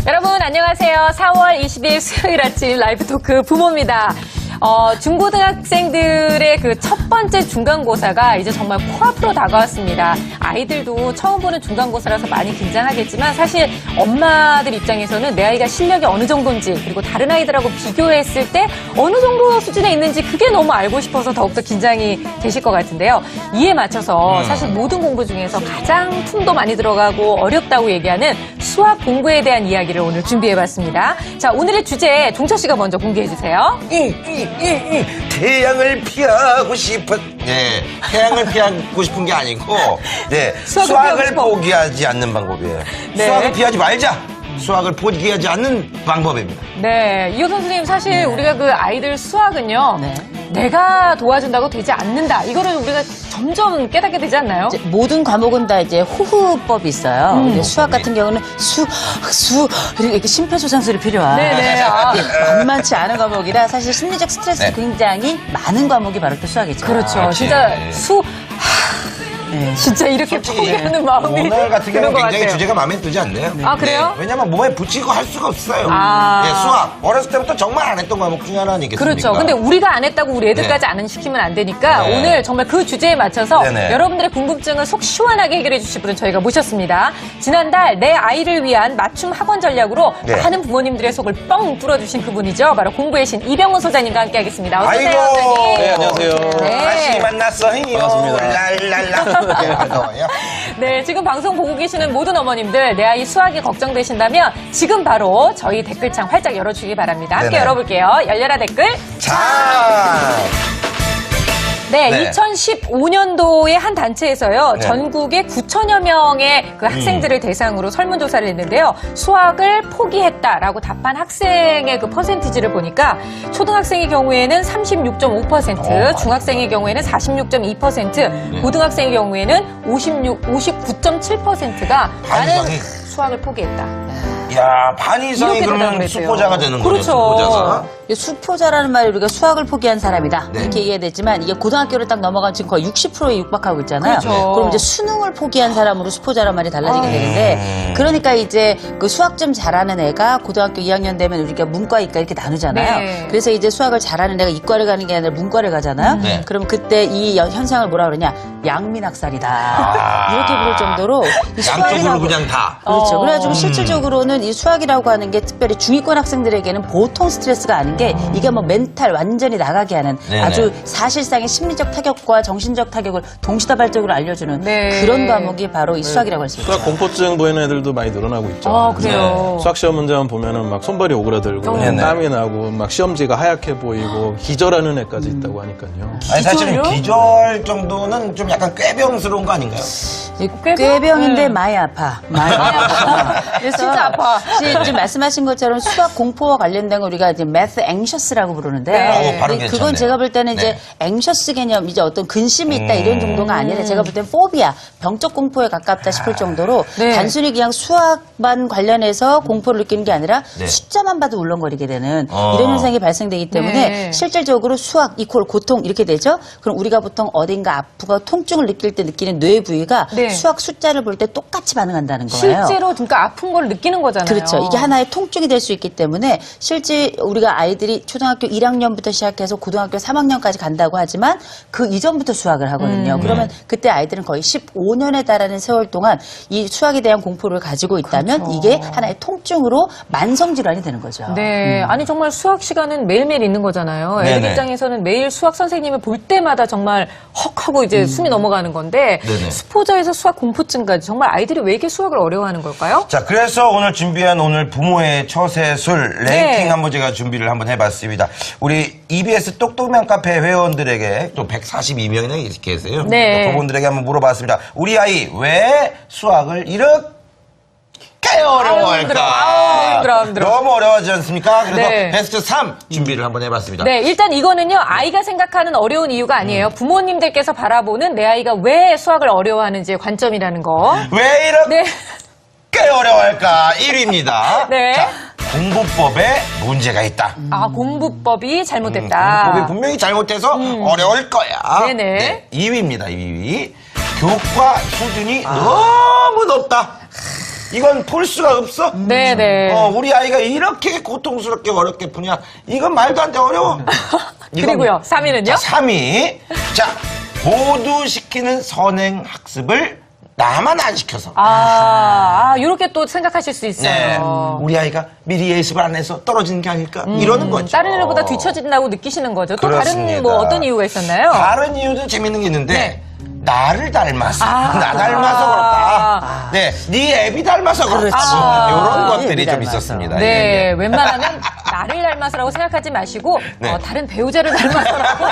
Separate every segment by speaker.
Speaker 1: 여러분 안녕하세요. 4월 20일 수요일 아침 라이브 토크 부모입니다. 중고등학생들의 그 첫 번째 중간고사가 이제 정말 코앞으로 다가왔습니다. 아이들도 처음 보는 중간고사라서 많이 긴장하겠지만 사실 엄마들 입장에서는 내 아이가 실력이 어느 정도인지 그리고 다른 아이들하고 비교했을 때 어느 정도 수준에 있는지 그게 너무 알고 싶어서 더욱더 긴장이 되실 것 같은데요. 이에 맞춰서 사실 모든 공부 중에서 가장 품도 많이 들어가고 어렵다고 얘기하는 수학 공부에 대한 이야기를 오늘 준비해봤습니다. 자, 오늘의 주제 종철 씨가 먼저 공개해주세요.
Speaker 2: 태양을 피하고 싶은 태양을 피하고 싶은 게 아니고 수학을 포기하지 않는 방법이에요.
Speaker 1: 네.
Speaker 2: 수학을 피하지 말자. 수학을 포기하지 않는 방법입니다.
Speaker 1: 네, 이호 선생님 사실 우리가 그 아이들 수학은요. 내가 도와준다고 되지 않는다. 이거를 우리가 점점 깨닫게 되지 않나요?
Speaker 3: 이제 모든 과목은 다 이제 호흡법이 있어요. 근데 수학 같은 경우는 이렇게 심폐소생술이 필요한
Speaker 1: 네네.
Speaker 3: 만만치 않은 과목이라 사실 심리적 스트레스 굉장히 많은 과목이 바로 또 수학이죠.
Speaker 1: 그렇죠. 진짜 진짜 이렇게 포기하는 마음이
Speaker 2: 오늘 같은
Speaker 1: 드는
Speaker 2: 경우는
Speaker 1: 것
Speaker 2: 굉장히
Speaker 1: 같아요.
Speaker 2: 주제가 마음에 들지 않네요.
Speaker 1: 아, 그래요?
Speaker 2: 왜냐면 몸에 붙이고 할 수가 없어요. 수학. 어렸을 때부터 정말 안 했던 과목 중에 하나 아니겠습니까?
Speaker 1: 그렇죠. 근데 우리가 안 했다고 우리 애들까지 안 시키면 안 되니까 오늘 정말 그 주제에 맞춰서 여러분들의 궁금증을 속 시원하게 해결해 주실 분을 저희가 모셨습니다. 지난달 내 아이를 위한 맞춤 학원 전략으로 많은 부모님들의 속을 뻥 뚫어주신 그분이죠. 바로 공부의 신 이병훈 소장님과 함께하겠습니다. 어서 오세요, 소장님.
Speaker 4: 네, 안녕하세요.
Speaker 2: 다시 만났어요.
Speaker 4: 반갑습니다.
Speaker 2: 반가워요.
Speaker 1: 네, 지금 방송 보고 계시는 모든 어머님들 내 아이 수학이 걱정되신다면 지금 바로 저희 댓글창 활짝 열어주시기 바랍니다. 함께 열어볼게요. 열려라 댓글.
Speaker 2: 자.
Speaker 1: 네, 2015년도에 한 단체에서요, 전국에 9천여 명의 그 학생들을 대상으로 설문조사를 했는데요, 수학을 포기했다라고 답한 학생의 그 퍼센티지를 보니까, 초등학생의 경우에는 36.5%, 중학생의 경우에는 46.2%, 고등학생의 경우에는 59.7%가 나는 수학을 포기했다.
Speaker 2: 야, 반 이상이
Speaker 1: 이렇게
Speaker 2: 그러면
Speaker 1: 대답을 했대요.
Speaker 2: 수포자가 되는 거죠.
Speaker 1: 그렇죠.
Speaker 2: 수포자가.
Speaker 3: 수포자라는 말이 우리가 수학을 포기한 사람이다 이렇게 얘기해야 되지만 이게 고등학교를 딱 넘어간 지금 거의 60%에 육박하고 있잖아요.
Speaker 1: 그렇죠.
Speaker 3: 그럼 이제 수능을 포기한 사람으로 수포자란 말이 달라지게 되는데 그러니까 이제 그 수학 좀 잘하는 애가 고등학교 2학년 되면 우리가 문과 이과 이렇게 나누잖아요.
Speaker 1: 네.
Speaker 3: 그래서 이제 수학을 잘하는 애가 이과를 가는 게 아니라 문과를 가잖아요. 그럼 그때 이 현상을 뭐라 그러냐 양민학살이다 이렇게 부를 정도로 이
Speaker 2: 양쪽으로 그냥 다.
Speaker 3: 그렇죠. 그래가지고 실질적으로는 이 수학이라고 하는 게 특별히 중위권 학생들에게는 보통 스트레스가 아닌 게 이게 뭐 멘탈 완전히 나가게 하는 아주 사실상의 심리적 타격과 정신적 타격을 동시다발적으로 알려주는 그런 과목이 바로 이 수학이라고 할 수 있죠.
Speaker 4: 수학 공포증 보이는 애들도 많이 늘어나고 있죠.
Speaker 1: 아, 그래요?
Speaker 4: 수학 시험 문제만 보면은 막 손발이 오그라들고 땀이 나고 막 시험지가 하얗게 보이고 기절하는 애까지 있다고 하니까요.
Speaker 2: 아니, 사실은 기절 정도는 좀 약간 꾀병스러운 거 아닌가요?
Speaker 3: 꾀병인데 많이 아파. 많이 아파. 그래서
Speaker 1: 진짜 아파.
Speaker 3: 지금 말씀하신 것처럼 수학 공포와 관련된 거 우리가 이제 math anxious라고 부르는데
Speaker 2: 발음
Speaker 3: 그건
Speaker 2: 괜찮네.
Speaker 3: 제가 볼 때는 이제 anxious 개념 이제 어떤 근심이 있다 이런 정도가 아니라 제가 볼 때는 phobia 병적 공포에 가깝다 싶을 정도로 단순히 그냥 수학만 관련해서 공포를 느끼는 게 아니라 숫자만 봐도 울렁거리게 되는 이런 현상이 발생되기 때문에 실질적으로 수학 이퀄 고통 이렇게 되죠. 그럼 우리가 보통 어딘가 아프고 통증을 느낄 때 느끼는 뇌 부위가 수학 숫자를 볼 때 똑같이 반응한다는 거예요.
Speaker 1: 실제로 그러니까 아픈 걸 느끼는 거잖아요.
Speaker 3: 그렇죠. 이게 하나의 통증이 될 수 있기 때문에 실제 우리가 아이들이 초등학교 1학년부터 시작해서 고등학교 3학년까지 간다고 하지만 그 이전부터 수학을 하거든요. 그러면 그때 아이들은 거의 15년에 달하는 세월 동안 이 수학에 대한 공포를 가지고 있다면 이게 하나의 통증으로 만성질환이 되는 거죠.
Speaker 1: 네. 아니, 정말 수학 시간은 매일매일 있는 거잖아요. 애들 입장에서는 매일 수학 선생님을 볼 때마다 정말 헉 하고 이제 숨이 넘어가는 건데 수포자에서 수학 공포증까지 정말 아이들이 왜 이렇게 수학을 어려워하는 걸까요?
Speaker 2: 자, 그래서 오늘 준비한 오늘 부모의 처세술 랭킹 한번 제가 준비를 한번 해봤습니다. 우리 EBS 똑똑면 카페 회원들에게 또 142명이나 계세요. 그분들에게 한번 물어봤습니다. 우리 아이 왜 수학을 이렇게 어려워할까?
Speaker 1: 힘들어.
Speaker 2: 너무 어려워하지 않습니까? 그래서 베스트 3 준비를 한번 해봤습니다.
Speaker 1: 네, 일단 이거는요, 아이가 생각하는 어려운 이유가 아니에요. 부모님들께서 바라보는 내 아이가 왜 수학을 어려워하는지의 관점이라는 거.
Speaker 2: 왜 이렇게 어려워할까? 1위입니다. 자, 공부법에 문제가 있다.
Speaker 1: 아, 공부법이 잘못됐다.
Speaker 2: 공부법이 분명히 잘못돼서 어려울 거야.
Speaker 1: 네네.
Speaker 2: 2위입니다, 2위. 교과 수준이 너무 높다. 이건 풀 수가 없어.
Speaker 1: 네네.
Speaker 2: 우리 아이가 이렇게 고통스럽게 어렵게 푸냐? 이건 말도 안 돼, 어려워.
Speaker 1: 그리고요, 3위는요?
Speaker 2: 3위. 자, 모두 시키는 선행 학습을 나만 안 시켜서.
Speaker 1: 이렇게 또 생각하실 수 있어요.
Speaker 2: 네. 우리 아이가 미리 예습을 안 해서 떨어지는 게 아닐까? 이러는 거죠.
Speaker 1: 다른 애들보다 뒤처진다고 느끼시는 거죠. 또
Speaker 2: 그렇습니다.
Speaker 1: 다른 뭐 어떤 이유가 있었나요?
Speaker 2: 다른 이유도 재밌는 게 있는데
Speaker 1: 네.
Speaker 2: 나를 닮아서 나 닮아서 그렇다. 네 애비 닮아서 그렇다. 이런 것들이
Speaker 3: 애비
Speaker 2: 좀
Speaker 3: 닮아서.
Speaker 2: 있었습니다.
Speaker 1: 네,
Speaker 2: 예, 예.
Speaker 1: 웬만하면 나를 닮아서라고 생각하지 마시고
Speaker 2: 네.
Speaker 1: 다른 배우자를 닮아서라고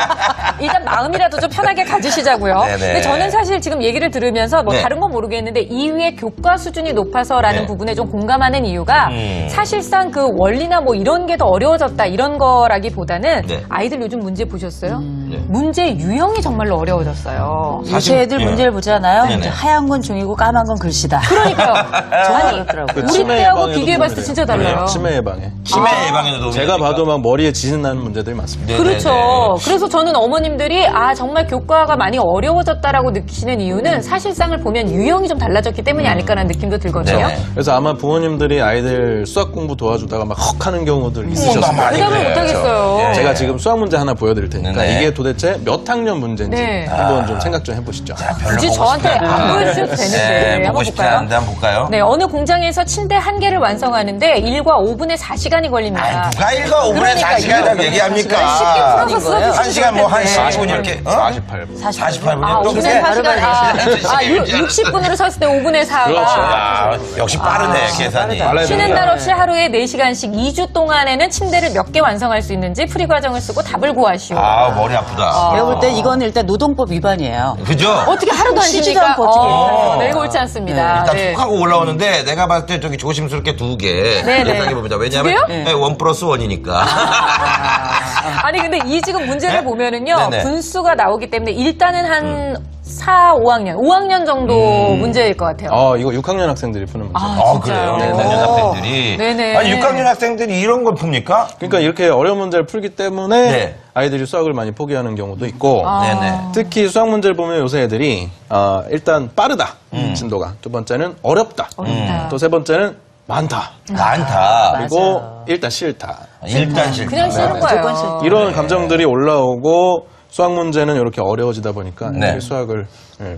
Speaker 1: 일단 마음이라도 좀 편하게 가지시자고요.
Speaker 2: 네네.
Speaker 1: 근데 저는 사실 지금 얘기를 들으면서 뭐
Speaker 2: 네.
Speaker 1: 다른 건 모르겠는데 2위의 교과 수준이 높아서라는
Speaker 2: 네.
Speaker 1: 부분에 좀 공감하는 이유가 사실상 그 원리나 뭐 이런 게 더 어려워졌다 이런 거라기보다는
Speaker 2: 네.
Speaker 1: 아이들 요즘 문제 보셨어요? 문제 유형이 정말로 어려워졌어요.
Speaker 3: 요새 애들
Speaker 2: 예.
Speaker 3: 문제를 보잖아요.
Speaker 2: 네네.
Speaker 3: 이제 하얀 건 종이고 까만 건 글씨다.
Speaker 1: 그러니까요.
Speaker 3: 정말
Speaker 1: 아니,
Speaker 3: 어렵더라고요.
Speaker 1: 우리
Speaker 4: 치매
Speaker 1: 때하고
Speaker 4: 예방에도
Speaker 1: 비교해봤을 때
Speaker 4: 도움이
Speaker 1: 진짜
Speaker 4: 돼요.
Speaker 1: 달라요.
Speaker 4: 치매 예방에.
Speaker 2: 치매 예방에도 도움이
Speaker 4: 제가
Speaker 2: 됩니까?
Speaker 4: 봐도 막 머리에 지진 나는 문제들이 많습니다.
Speaker 2: 네네네.
Speaker 1: 그렇죠. 그래서 저는 어머님들이 정말 교과가 많이 어려워졌다라고 느끼시는 이유는 사실상을 보면 유형이 좀 달라졌기 때문이 아닐까라는 느낌도 들거든요.
Speaker 2: 네네.
Speaker 4: 그래서 아마 부모님들이 아이들 수학 공부 도와주다가 막 헉하는 경우들 있으셨을
Speaker 2: 나 많이
Speaker 4: 거예요.
Speaker 1: 부담을
Speaker 2: 그래요.
Speaker 1: 못하겠어요.
Speaker 2: 예.
Speaker 4: 제가 지금 수학 문제 하나 보여드릴 테니까
Speaker 2: 네네.
Speaker 4: 이게 도대체 몇 학년 문제인지
Speaker 1: 네.
Speaker 4: 한번 좀 생각 좀 해보시죠.
Speaker 2: 별로
Speaker 1: 굳이
Speaker 2: 보고
Speaker 1: 저한테
Speaker 2: 싶지 않아.
Speaker 1: 안 보여주셔도 되는데
Speaker 2: 네,
Speaker 1: 한번
Speaker 2: 보고 싶지
Speaker 1: 볼까요?
Speaker 2: 않은데 한번 볼까요?
Speaker 1: 네, 어느 공장에서 침대 한 개를 완성하는데 1과 5분의 4시간이 걸립니다.
Speaker 2: 누가 1과 5분에
Speaker 1: 그러니까
Speaker 2: 4시간이라고
Speaker 1: 이거
Speaker 2: 얘기합니까?
Speaker 1: 쉽게 풀어서 써주시면
Speaker 2: 1시간 뭐 한
Speaker 1: 좋을 텐데.
Speaker 2: 40분 이렇게
Speaker 4: 48분.
Speaker 2: 48분
Speaker 1: 5분의 4시간. 60분으로 섰을 때 5분의 4가.
Speaker 4: 그렇죠.
Speaker 2: 역시 빠르네 계산이.
Speaker 1: 쉬는 날 없이 하루에 4시간씩 2주 동안에는 침대를 몇 개 완성할 수 있는지 풀이 과정을 쓰고 답을 구하시오.
Speaker 2: 머리 아프다.
Speaker 3: 내가 볼 때 이건 일단 노동법 위반이에요.
Speaker 2: 그죠?
Speaker 1: 어떻게 하루도 안
Speaker 3: 쉬지도
Speaker 1: 쉬니까
Speaker 3: 않고 어떻게
Speaker 1: 네, 옳지 않습니다.
Speaker 2: 일단
Speaker 1: 네.
Speaker 2: 툭 하고 올라오는데 내가 봤을 때 저기 조심스럽게 2개
Speaker 1: 네, 네.
Speaker 2: 예상해 봅니다. 왜냐하면
Speaker 1: 두
Speaker 2: 네, 1+1이니까.
Speaker 1: 아니 근데 이 지금 문제를
Speaker 2: 네?
Speaker 1: 보면은요
Speaker 2: 네네.
Speaker 1: 분수가 나오기 때문에 일단은 한 4, 5학년 정도 문제일 것 같아요.
Speaker 4: 이거 6학년 학생들이 푸는 문제.
Speaker 2: 그래요.
Speaker 1: 진짜요?
Speaker 2: 6학년 학생들이.
Speaker 1: 네네.
Speaker 2: 아니 6학년 학생들이 이런 걸 풉니까?
Speaker 4: 그러니까 이렇게 어려운 문제를 풀기 때문에
Speaker 2: 네.
Speaker 4: 아이들이 수학을 많이 포기하는 경우도 있고
Speaker 2: 네네.
Speaker 4: 특히 수학 문제를 보면 요새 애들이 일단 빠르다 진도가 두 번째는 어렵다 또 세 번째는 많다
Speaker 2: 많다.
Speaker 4: 그리고 일단 싫다
Speaker 2: 일단 싫다.
Speaker 1: 그냥 싫은 거예요.
Speaker 4: 이런 감정들이 올라오고 수학 문제는 이렇게 어려워지다 보니까
Speaker 2: 네.
Speaker 4: 애들이 수학을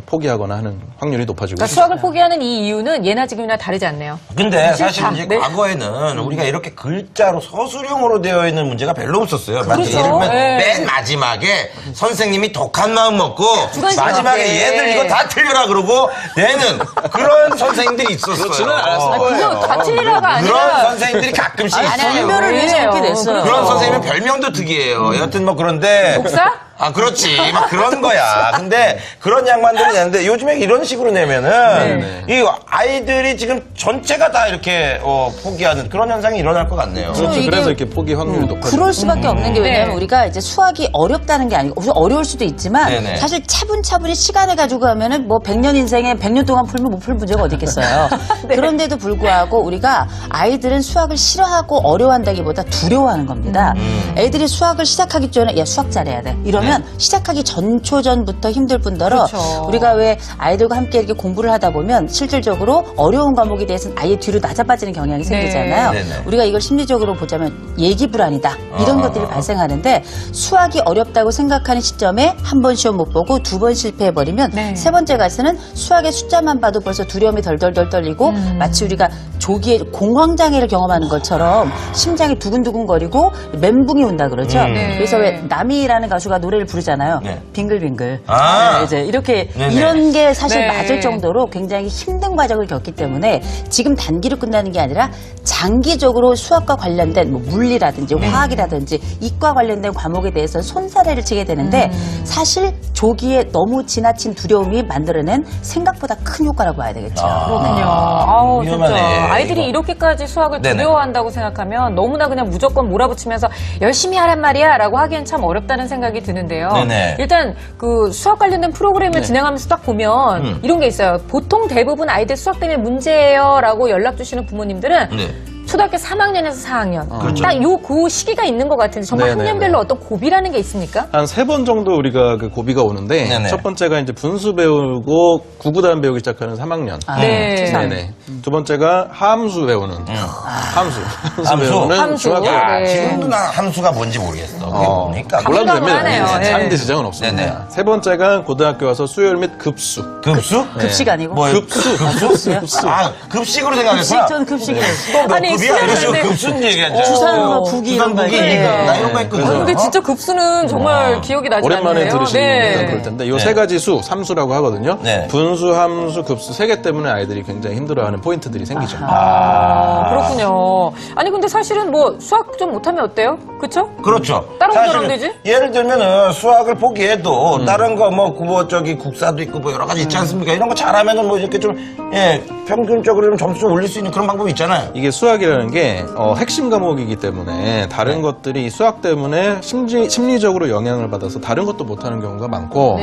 Speaker 4: 포기하거나 하는 확률이 높아지고
Speaker 1: 그러니까
Speaker 4: 있습니다.
Speaker 1: 수학을 포기하는 이 이유는 예나 지금이나 다르지 않네요.
Speaker 2: 근데 사실 이제
Speaker 1: 네.
Speaker 2: 과거에는 우리가 이렇게 글자로 서술형으로 되어 있는 문제가 별로 없었어요.
Speaker 1: 그렇죠.
Speaker 2: 예를 들면
Speaker 1: 네.
Speaker 2: 맨 마지막에 선생님이 독한 마음 먹고
Speaker 1: 주관식
Speaker 2: 마지막에
Speaker 1: 네.
Speaker 2: 얘들 이거 다 틀려라 그러고 내는 그런 선생님들이 있었어요.
Speaker 4: 그렇지는 않았을
Speaker 1: 그거 다 틀리라가
Speaker 2: 그런
Speaker 1: 아니라
Speaker 2: 선생님들이 가끔씩
Speaker 3: 아니,
Speaker 2: 있어요.
Speaker 3: 별명을 위해서
Speaker 1: 그래요.
Speaker 3: 그렇게 냈어요.
Speaker 2: 그런 선생님은 별명도 특이해요. 여튼 뭐 그런데.
Speaker 1: 독사?
Speaker 2: 그렇지. 막 그런 거야. 근데 그런 양반들이 내는데 요즘에 이런 식으로 내면은 이 아이들이 지금 전체가 다 이렇게 포기하는 그런 현상이 일어날 것 같네요.
Speaker 4: 그렇죠.
Speaker 3: 이게-
Speaker 4: 그래서 이렇게 포기 확률이 높아지고
Speaker 3: 그럴 수밖에 없는 게 왜냐면
Speaker 1: 네.
Speaker 3: 우리가 이제 수학이 어렵다는 게 아니고 어려울 수도 있지만
Speaker 2: 네네.
Speaker 3: 사실 차분차분히 시간을 가지고 하면은 뭐 100년 인생에 100년 동안 풀면 못 풀 문제가 어디 있겠어요. 그런데도 불구하고 우리가 아이들은 수학을 싫어하고 어려워한다기보다 두려워하는 겁니다. 애들이 수학을 시작하기 전에 야 수학 잘해야 돼. 이러면 시작하기 전초전부터 힘들 뿐더러
Speaker 1: 그렇죠.
Speaker 3: 우리가 왜 아이들과 함께 이렇게 공부를 하다 보면 실질적으로 어려운 과목에 대해서는 아예 뒤로 낮아빠지는 경향이 생기잖아요.
Speaker 2: 네네.
Speaker 3: 우리가 이걸 심리적으로 보자면 예기 불안이다 이런 것들이 발생하는데 수학이 어렵다고 생각하는 시점에 한 번 시험 못 보고 두 번 실패해버리면
Speaker 1: 네.
Speaker 3: 세 번째 가서는 수학의 숫자만 봐도 벌써 두려움이 덜덜덜 떨리고 마치 우리가 조기에 공황장애를 경험하는 것처럼 심장이 두근두근거리고 멘붕이 온다 그러죠.
Speaker 1: 네.
Speaker 3: 그래서 왜 남이라는 가수가 노래를 부르잖아요.
Speaker 2: 네.
Speaker 3: 빙글빙글.
Speaker 2: 아.
Speaker 3: 이제 이렇게
Speaker 2: 네네.
Speaker 3: 이런 게 사실
Speaker 1: 네.
Speaker 3: 맞을 정도로 굉장히 힘든 과정을 겪기 때문에 지금 단기로 끝나는 게 아니라 장기적으로 수학과 관련된 뭐 물리라든지 화학이라든지 이과 관련된 과목에 대해서 손사래를 치게 되는데 사실 조기에 너무 지나친 두려움이 만들어낸 생각보다 큰 효과라고 봐야 되겠죠.
Speaker 1: 그렇군요. 아우, 진짜.
Speaker 2: 위험하네,
Speaker 1: 아이들이
Speaker 2: 이거.
Speaker 1: 이렇게까지 수학을
Speaker 2: 네네.
Speaker 1: 두려워한다고 생각하면 너무나 그냥 무조건 몰아붙이면서 열심히 하란 말이야 라고 하기엔 참 어렵다는 생각이 드는데요.
Speaker 2: 네네.
Speaker 1: 일단 그 수학 관련된 프로그램을 진행하면서 딱 보면 이런 게 있어요. 보통 대부분 아이들 수학 때문에 문제예요 라고 연락 주시는 부모님들은
Speaker 2: 네.
Speaker 1: 초등학교 3학년에서 4학년.
Speaker 2: 그렇죠.
Speaker 1: 딱 그 시기가 있는 것 같은데 정말
Speaker 4: 네네네.
Speaker 1: 학년별로 어떤 고비라는 게 있습니까?
Speaker 4: 한 3번 정도 우리가 그 고비가 오는데
Speaker 2: 네네.
Speaker 4: 첫 번째가 이제 분수 배우고 구구단 배우기 시작하는 3학년.
Speaker 1: 네.
Speaker 4: 네네. 두 번째가 함수 배우는 함수
Speaker 2: 함수.
Speaker 4: 배우는
Speaker 1: 함수.
Speaker 4: 중학교.
Speaker 1: 네.
Speaker 2: 지금도 나 함수가 뭔지 모르겠어. 그게 뭡니까?
Speaker 4: 몰라도 됩니다.
Speaker 1: 하네요. 네.
Speaker 4: 하는데 지장은 없습니다.
Speaker 2: 네네.
Speaker 4: 세 번째가 고등학교 와서 수열 및 급수.
Speaker 2: 급수?
Speaker 3: 급식 아니고?
Speaker 2: 뭐예요?
Speaker 4: 급수.
Speaker 2: 급수? 아, 급식으로 생각했구나.
Speaker 3: 급식, 저는 급식이에요.
Speaker 2: 또
Speaker 1: 아니,
Speaker 2: 급이야? 이런 식으로
Speaker 1: 수련회인데.
Speaker 2: 급수는 얘기하죠.
Speaker 3: 주산 뭐 국이 이런 거
Speaker 2: 주산국이
Speaker 3: 있네.
Speaker 2: 나 이런 거 했거든.
Speaker 1: 근데 진짜 급수는 정말 기억이 나지 않네요.
Speaker 4: 오랜만에 들으시니까 그럴 텐데 이
Speaker 2: 네.
Speaker 4: 세 가지 수, 삼수라고 하거든요.
Speaker 2: 네.
Speaker 4: 분수, 함수, 급수 세 개 때문에 아이들이 굉장히 힘들어하는 포인트들이 생기죠.
Speaker 1: 그렇군요. 아니 근데 사실은 뭐 수학 좀 못하면 어때요? 그쵸?
Speaker 2: 그렇죠.
Speaker 1: 다른 거
Speaker 2: 사실은
Speaker 1: 잘하면 되지?
Speaker 2: 예를 들면은 수학을 포기해도 다른 거 뭐 저기 국사도 있고 뭐 여러 가지 있지 않습니까? 이런 거 잘하면은 뭐 이렇게 좀 평균적으로 좀 점수 올릴 수 있는 그런 방법이 있잖아요.
Speaker 4: 이게 수학이라는 게 핵심 과목이기 때문에 다른 것들이 수학 때문에 심리적으로 영향을 받아서 다른 것도 못하는 경우가 많고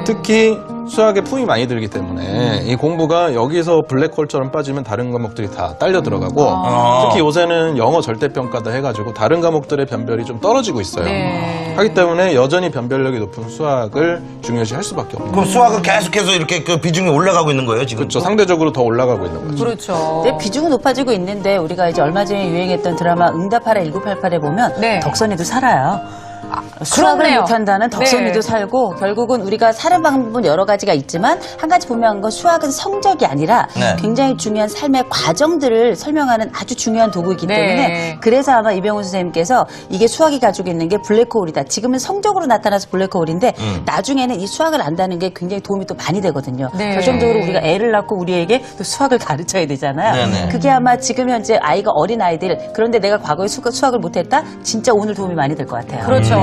Speaker 4: 특히 수학에 품이 많이 들기 때문에 이 공부가 여기서 블랙홀처럼 빠지면 다른 과목들이 다 딸려 들어가고 특히 요새는 영어 절대평가다 해가지고 다른 과목들의 변별이 좀 떨어지고 있어요. 하기 때문에 여전히 변별력이 높은 수학을 중요시 할 수밖에 없는
Speaker 2: 그럼 수학은 계속해서 이렇게 그 비중이 올라가고 있는 거예요, 지금?
Speaker 4: 그렇죠. 상대적으로 더 올라가고 있는 거죠.
Speaker 1: 그렇죠.
Speaker 3: 이제 비중은 높아지고 있는데 우리가 이제 얼마 전에 유행했던 드라마 응답하라 1988에 보면
Speaker 1: 네.
Speaker 3: 덕선이도 살아요. 수학을
Speaker 1: 그렇네요.
Speaker 3: 못한다는 덕선이도
Speaker 1: 네.
Speaker 3: 살고 결국은 우리가 사는 방법은 여러 가지가 있지만 한 가지 분명한 건 수학은 성적이 아니라
Speaker 2: 네.
Speaker 3: 굉장히 중요한 삶의 과정들을 설명하는 아주 중요한 도구이기
Speaker 1: 네.
Speaker 3: 때문에 그래서 아마 이병훈 선생님께서 이게 수학이 가지고 있는 게 블랙홀이다. 지금은 성적으로 나타나서 블랙홀인데 나중에는 이 수학을 안다는 게 굉장히 도움이 또 많이 되거든요.
Speaker 1: 네.
Speaker 3: 결정적으로 우리가 애를 낳고 우리에게 또 수학을 가르쳐야 되잖아요.
Speaker 2: 네네.
Speaker 3: 그게 아마 지금 현재 아이가 어린 아이들 그런데 내가 과거에 수학을 못했다? 진짜 오늘 도움이 많이 될 것 같아요.
Speaker 1: 그렇죠.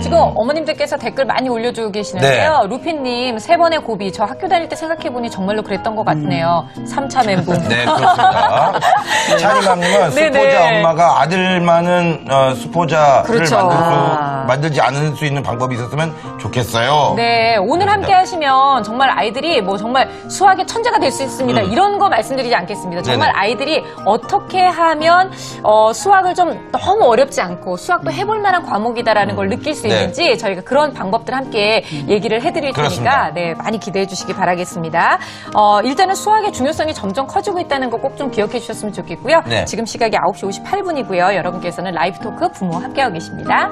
Speaker 1: 지금 어머님들께서 댓글 많이 올려주고 계시는데요. 루피님, 3번의 고비. 저 학교 다닐 때 생각해보니 정말로 그랬던 것 같네요. 3차 멘붕.
Speaker 2: 네, 그렇습니다. 차리맘님은
Speaker 1: 네네.
Speaker 2: 수포자 엄마가 아들 많은 수포자를
Speaker 1: 그렇죠.
Speaker 2: 만들지 않을 수 있는 방법이 있었으면 좋겠어요.
Speaker 1: 네, 오늘 함께 하시면 정말 아이들이 뭐 정말 수학의 천재가 될 수 있습니다. 이런 거 말씀드리지 않겠습니다. 정말
Speaker 2: 네네.
Speaker 1: 아이들이 어떻게 하면 수학을 좀 너무 어렵지 않고 수학도 해볼 만한 과목이다라는 걸 느낄 수
Speaker 2: 네.
Speaker 1: 있는지 저희가 그런 방법들 함께 얘기를 해드릴
Speaker 2: 그렇습니다.
Speaker 1: 테니까 네, 많이 기대해 주시기 바라겠습니다. 일단은 수학의 중요성이 점점 커지고 있다는 거 꼭 좀 기억해 주셨으면 좋겠고요.
Speaker 2: 네.
Speaker 1: 지금 시각이 9시 58분이고요. 여러분께서는 라이브 토크 부모 함께하고 계십니다.